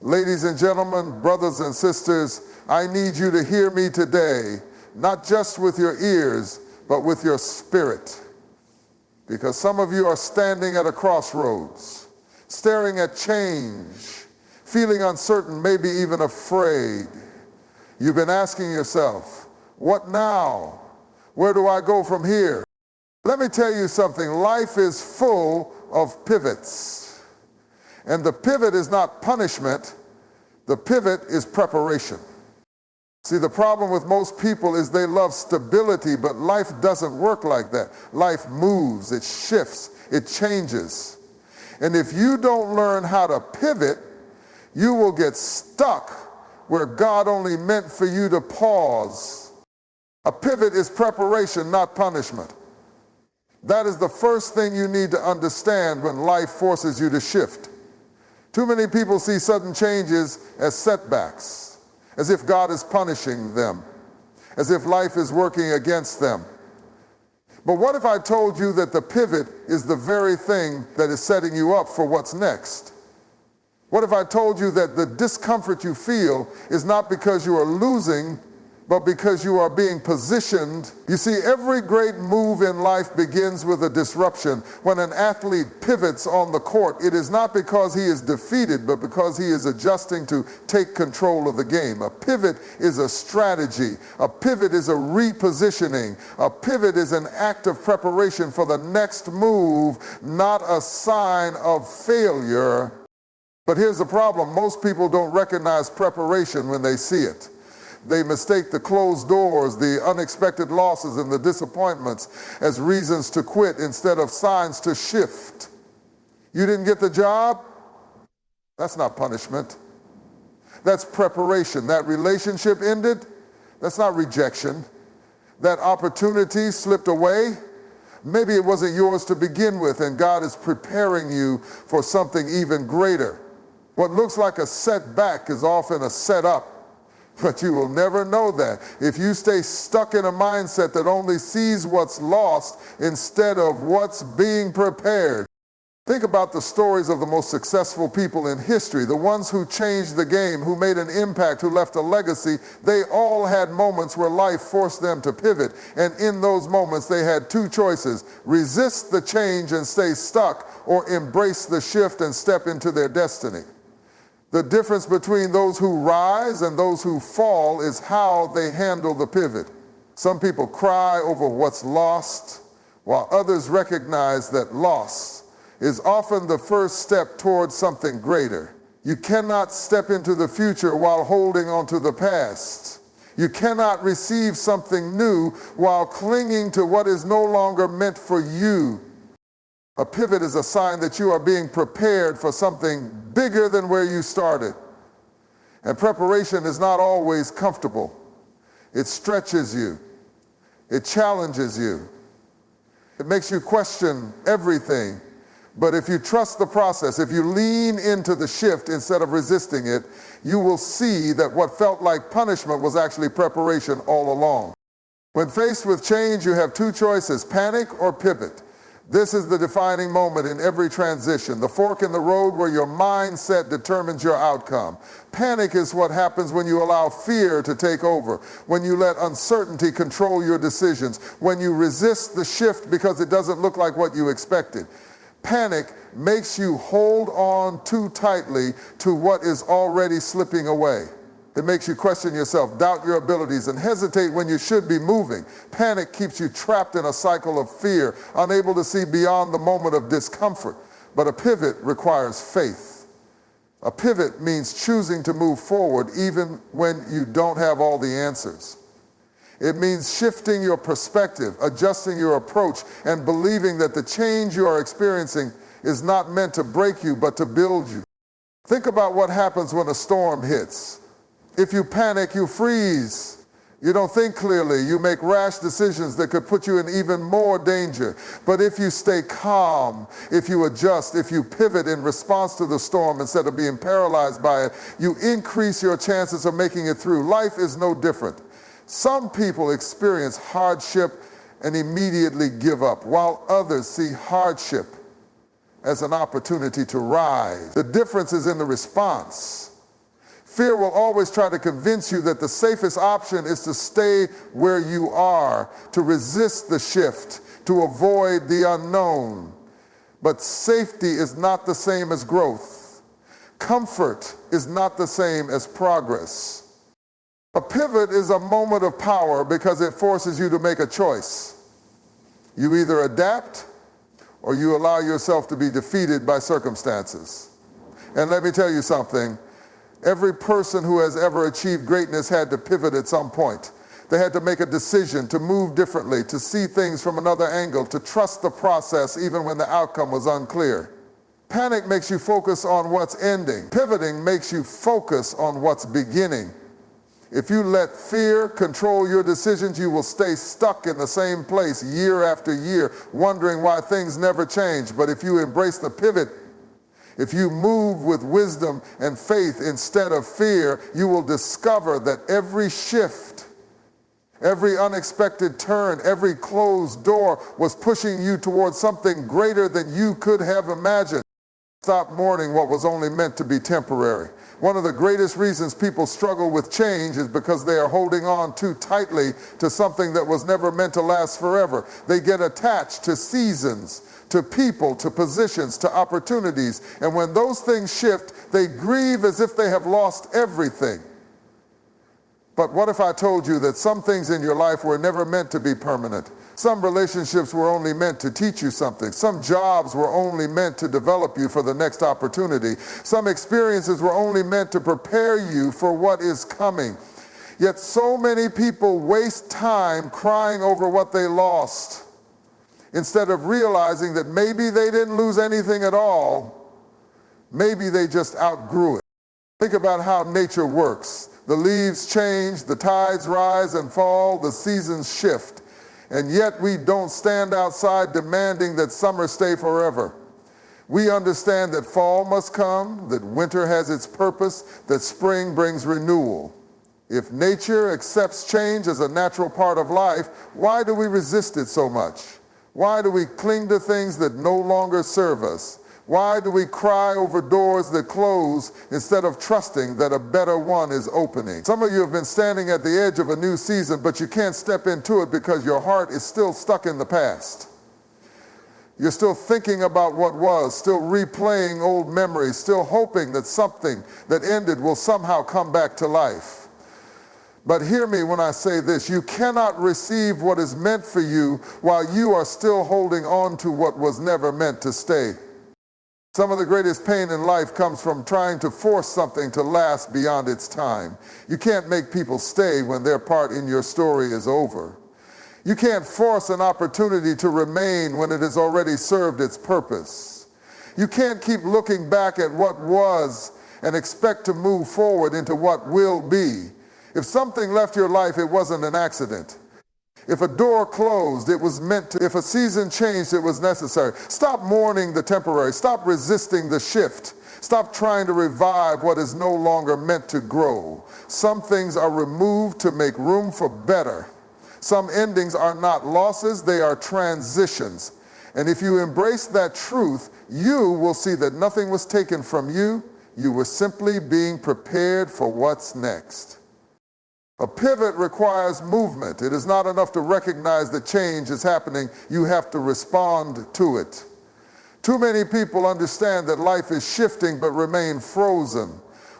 Ladies and gentlemen, brothers and sisters, I need you to hear me today, not just with your ears, but with your spirit. Because some of you are standing at a crossroads, staring at change, feeling uncertain, maybe even afraid. You've been asking yourself, what now? Where do I go from here? Let me tell you something, life is full of pivots. And the pivot is not punishment, the pivot is preparation. See, the problem with most people is they love stability, but life doesn't work like that. Life moves, it shifts, it changes. And if you don't learn how to pivot, you will get stuck where God only meant for you to pause. A pivot is preparation, not punishment. That is the first thing you need to understand when life forces you to shift. Too many people see sudden changes as setbacks, as if God is punishing them, as if life is working against them. But what if I told you that the pivot is the very thing that is setting you up for what's next? What if I told you that the discomfort you feel is not because you are losing, but because you are being positioned? You see, every great move in life begins with a disruption. When an athlete pivots on the court, it is not because he is defeated, but because he is adjusting to take control of the game. A pivot is a strategy. A pivot is a repositioning. A pivot is an act of preparation for the next move, not a sign of failure. But here's the problem. Most people don't recognize preparation when they see it. They mistake the closed doors, the unexpected losses, and the disappointments as reasons to quit instead of signs to shift. You didn't get the job? That's not punishment. That's preparation. That relationship ended? That's not rejection. That opportunity slipped away? Maybe it wasn't yours to begin with, and God is preparing you for something even greater. What looks like a setback is often a setup. But you will never know that if you stay stuck in a mindset that only sees what's lost instead of what's being prepared. Think about the stories of the most successful people in history, the ones who changed the game, who made an impact, who left a legacy. They all had moments where life forced them to pivot. And in those moments, they had two choices: resist the change and stay stuck, or embrace the shift and step into their destiny. The difference between those who rise and those who fall is how they handle the pivot. Some people cry over what's lost, while others recognize that loss is often the first step towards something greater. You cannot step into the future while holding on to the past. You cannot receive something new while clinging to what is no longer meant for you. A pivot is a sign that you are being prepared for something bigger than where you started. And preparation is not always comfortable. It stretches you. It challenges you. It makes you question everything. But if you trust the process, if you lean into the shift instead of resisting it, you will see that what felt like punishment was actually preparation all along. When faced with change, you have two choices: panic or pivot. This is the defining moment in every transition, the fork in the road where your mindset determines your outcome. Panic is what happens when you allow fear to take over, when you let uncertainty control your decisions, when you resist the shift because it doesn't look like what you expected. Panic makes you hold on too tightly to what is already slipping away. It makes you question yourself, doubt your abilities, and hesitate when you should be moving. Panic keeps you trapped in a cycle of fear, unable to see beyond the moment of discomfort. But a pivot requires faith. A pivot means choosing to move forward even when you don't have all the answers. It means shifting your perspective, adjusting your approach, and believing that the change you are experiencing is not meant to break you, but to build you. Think about what happens when a storm hits. If you panic, you freeze. You don't think clearly. You make rash decisions that could put you in even more danger. But if you stay calm, if you adjust, if you pivot in response to the storm instead of being paralyzed by it, you increase your chances of making it through. Life is no different. Some people experience hardship and immediately give up, while others see hardship as an opportunity to rise. The difference is in the response. Fear will always try to convince you that the safest option is to stay where you are, to resist the shift, to avoid the unknown. But safety is not the same as growth. Comfort is not the same as progress. A pivot is a moment of power because it forces you to make a choice. You either adapt or you allow yourself to be defeated by circumstances. And let me tell you something. Every person who has ever achieved greatness had to pivot at some point. They had to make a decision to move differently, to see things from another angle, to trust the process even when the outcome was unclear. Panic makes you focus on what's ending. Pivoting makes you focus on what's beginning. If you let fear control your decisions, you will stay stuck in the same place year after year, wondering why things never change. But if you embrace the pivot, if you move with wisdom and faith instead of fear, you will discover that every shift, every unexpected turn, every closed door was pushing you towards something greater than you could have imagined. Stop mourning what was only meant to be temporary. One of the greatest reasons people struggle with change is because they are holding on too tightly to something that was never meant to last forever. They get attached to seasons, to people, to positions, to opportunities. And when those things shift, they grieve as if they have lost everything. But what if I told you that some things in your life were never meant to be permanent? Some relationships were only meant to teach you something. Some jobs were only meant to develop you for the next opportunity. Some experiences were only meant to prepare you for what is coming. Yet so many people waste time crying over what they lost, instead of realizing that maybe they didn't lose anything at all. Maybe they just outgrew it. Think about how nature works. The leaves change, the tides rise and fall, the seasons shift. And yet we don't stand outside demanding that summer stay forever. We understand that fall must come, that winter has its purpose, that spring brings renewal. If nature accepts change as a natural part of life, why do we resist it so much? Why do we cling to things that no longer serve us? Why do we cry over doors that close instead of trusting that a better one is opening? Some of you have been standing at the edge of a new season, but you can't step into it because your heart is still stuck in the past. You're still thinking about what was, still replaying old memories, still hoping that something that ended will somehow come back to life. But hear me when I say this, you cannot receive what is meant for you while you are still holding on to what was never meant to stay. Some of the greatest pain in life comes from trying to force something to last beyond its time. You can't make people stay when their part in your story is over. You can't force an opportunity to remain when it has already served its purpose. You can't keep looking back at what was and expect to move forward into what will be. If something left your life, it wasn't an accident. If a door closed, it was meant to. If a season changed, it was necessary. Stop mourning the temporary. Stop resisting the shift. Stop trying to revive what is no longer meant to grow. Some things are removed to make room for better. Some endings are not losses, they are transitions. And if you embrace that truth, you will see that nothing was taken from you. You were simply being prepared for what's next. A pivot requires movement. It is not enough to recognize that change is happening. You have to respond to it. Too many people understand that life is shifting but remain frozen,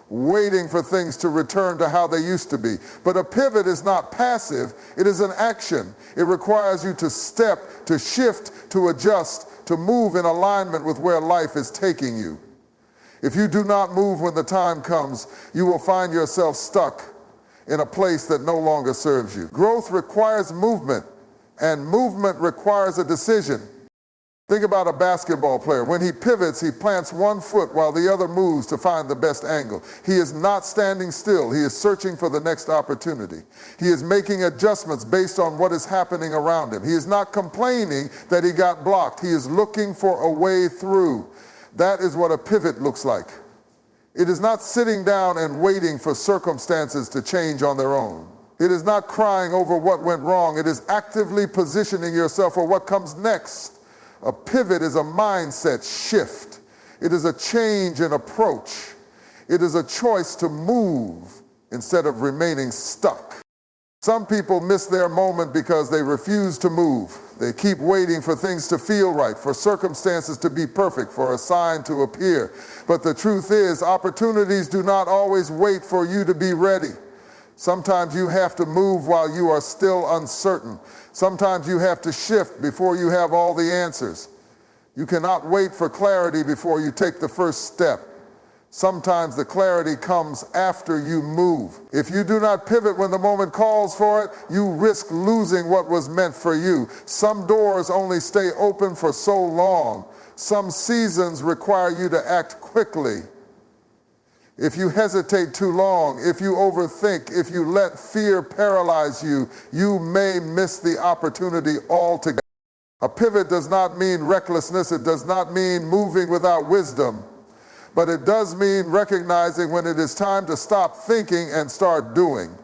waiting for things to return to how they used to be. But a pivot is not passive. It is an action. It requires you to step, to shift, to adjust, to move in alignment with where life is taking you. If you do not move when the time comes, you will find yourself stuck in a place that no longer serves you. Growth requires movement, and movement requires a decision. Think about a basketball player. When he pivots, he plants one foot while the other moves to find the best angle. He is not standing still. He is searching for the next opportunity. He is making adjustments based on what is happening around him. He is not complaining that he got blocked. He is looking for a way through. That is what a pivot looks like. It is not sitting down and waiting for circumstances to change on their own. It is not crying over what went wrong. It is actively positioning yourself for what comes next. A pivot is a mindset shift. It is a change in approach. It is a choice to move instead of remaining stuck. Some people miss their moment because they refuse to move. They keep waiting for things to feel right, for circumstances to be perfect, for a sign to appear. But the truth is, opportunities do not always wait for you to be ready. Sometimes you have to move while you are still uncertain. Sometimes you have to shift before you have all the answers. You cannot wait for clarity before you take the first step. Sometimes the clarity comes after you move. If you do not pivot when the moment calls for it, you risk losing what was meant for you. Some doors only stay open for so long. Some seasons require you to act quickly. If you hesitate too long, if you overthink, if you let fear paralyze you, you may miss the opportunity altogether. A pivot does not mean recklessness. It does not mean moving without wisdom. But it does mean recognizing when it is time to stop thinking and start doing.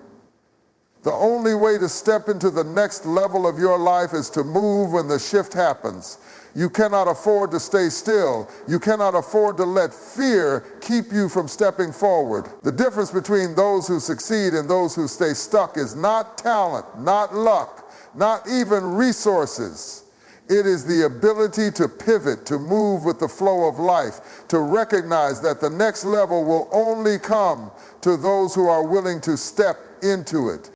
The only way to step into the next level of your life is to move when the shift happens. You cannot afford to stay still. You cannot afford to let fear keep you from stepping forward. The difference between those who succeed and those who stay stuck is not talent, not luck, not even resources. It is the ability to pivot, to move with the flow of life, to recognize that the next level will only come to those who are willing to step into it.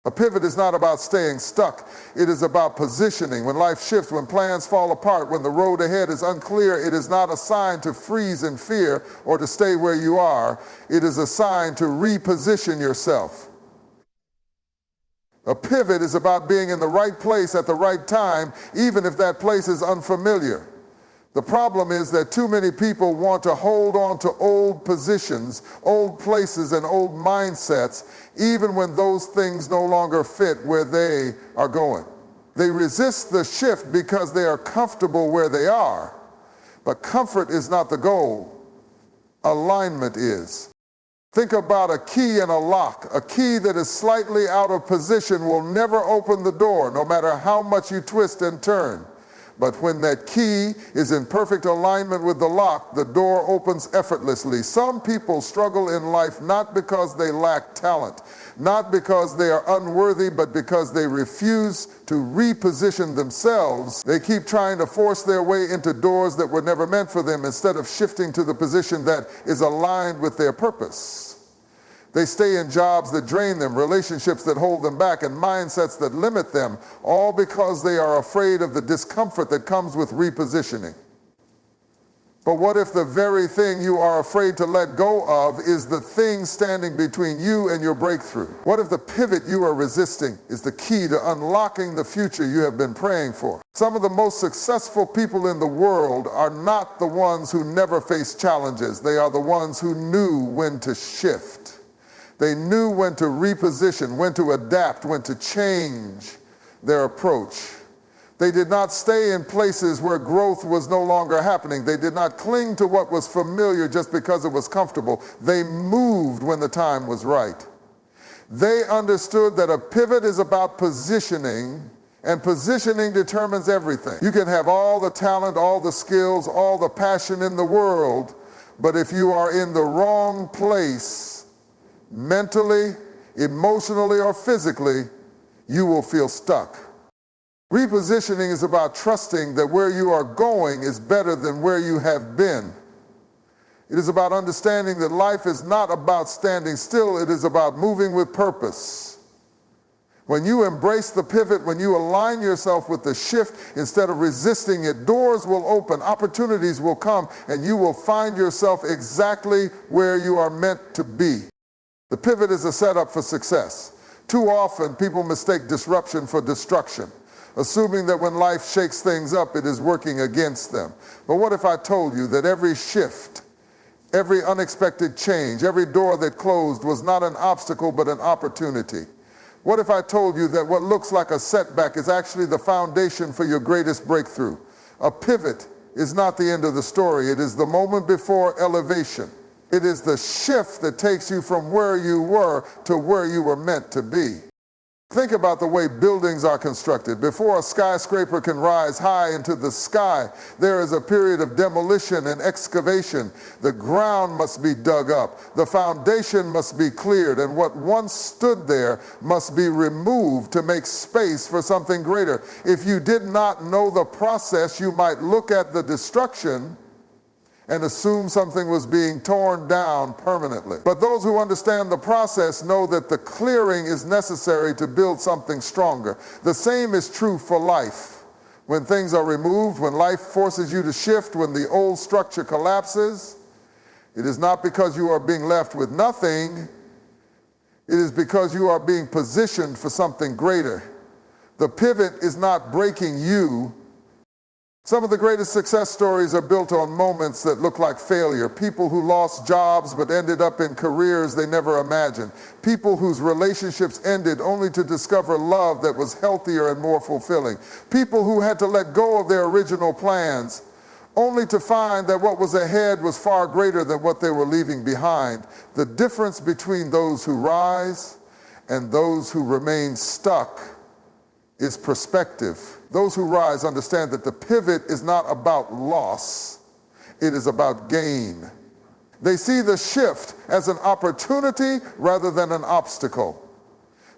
A pivot is not about staying stuck. It is about positioning. When life shifts, when plans fall apart, when the road ahead is unclear, it is not a sign to freeze in fear or to stay where you are. It is a sign to reposition yourself. A pivot is about being in the right place at the right time, even if that place is unfamiliar. The problem is that too many people want to hold on to old positions, old places, and old mindsets, even when those things no longer fit where they are going. They resist the shift because they are comfortable where they are. But comfort is not the goal. Alignment is. Think about a key and a lock. A key that is slightly out of position will never open the door, no matter how much you twist and turn. But when that key is in perfect alignment with the lock, the door opens effortlessly. Some people struggle in life not because they lack talent, not because they are unworthy, but because they refuse to reposition themselves. They keep trying to force their way into doors that were never meant for them instead of shifting to the position that is aligned with their purpose. They stay in jobs that drain them, relationships that hold them back, and mindsets that limit them, all because they are afraid of the discomfort that comes with repositioning. But what if the very thing you are afraid to let go of is the thing standing between you and your breakthrough? What if the pivot you are resisting is the key to unlocking the future you have been praying for? Some of the most successful people in the world are not the ones who never face challenges. They are the ones who knew when to shift. They knew when to reposition, when to adapt, when to change their approach. They did not stay in places where growth was no longer happening. They did not cling to what was familiar just because it was comfortable. They moved when the time was right. They understood that a pivot is about positioning, and positioning determines everything. You can have all the talent, all the skills, all the passion in the world, but if you are in the wrong place, mentally, emotionally, or physically, you will feel stuck. Repositioning is about trusting that where you are going is better than where you have been. It is about understanding that life is not about standing still, it is about moving with purpose. When you embrace the pivot, when you align yourself with the shift instead of resisting it, doors will open, opportunities will come, and you will find yourself exactly where you are meant to be. The pivot is a setup for success. Too often, people mistake disruption for destruction, assuming that when life shakes things up, it is working against them. But what if I told you that every shift, every unexpected change, every door that closed was not an obstacle but an opportunity? What if I told you that what looks like a setback is actually the foundation for your greatest breakthrough? A pivot is not the end of the story. It is the moment before elevation. It is the shift that takes you from where you were to where you were meant to be. Think about the way buildings are constructed. Before a skyscraper can rise high into the sky, there is a period of demolition and excavation. The ground must be dug up. The foundation must be cleared, and what once stood there must be removed to make space for something greater. If you did not know the process, you might look at the destruction and assume something was being torn down permanently. But those who understand the process know that the clearing is necessary to build something stronger. The same is true for life. When things are removed, when life forces you to shift, when the old structure collapses, it is not because you are being left with nothing, it is because you are being positioned for something greater. The pivot is not breaking you. Some of the greatest success stories are built on moments that look like failure. People who lost jobs but ended up in careers they never imagined. People whose relationships ended only to discover love that was healthier and more fulfilling. People who had to let go of their original plans only to find that what was ahead was far greater than what they were leaving behind. The difference between those who rise and those who remain stuck is perspective. Those who rise understand that the pivot is not about loss, it is about gain. They see the shift as an opportunity rather than an obstacle.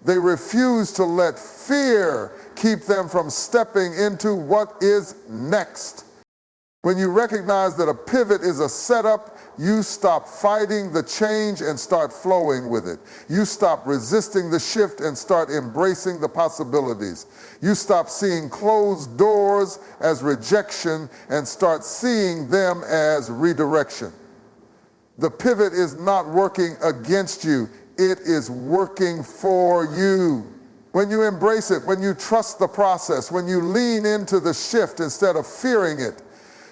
They refuse to let fear keep them from stepping into what is next. When you recognize that a pivot is a setup, you stop fighting the change and start flowing with it. You stop resisting the shift and start embracing the possibilities. You stop seeing closed doors as rejection and start seeing them as redirection. The pivot is not working against you, it is working for you. When you embrace it, when you trust the process, when you lean into the shift instead of fearing it,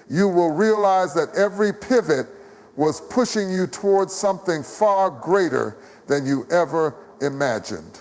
you will realize that every pivot was pushing you towards something far greater than you ever imagined.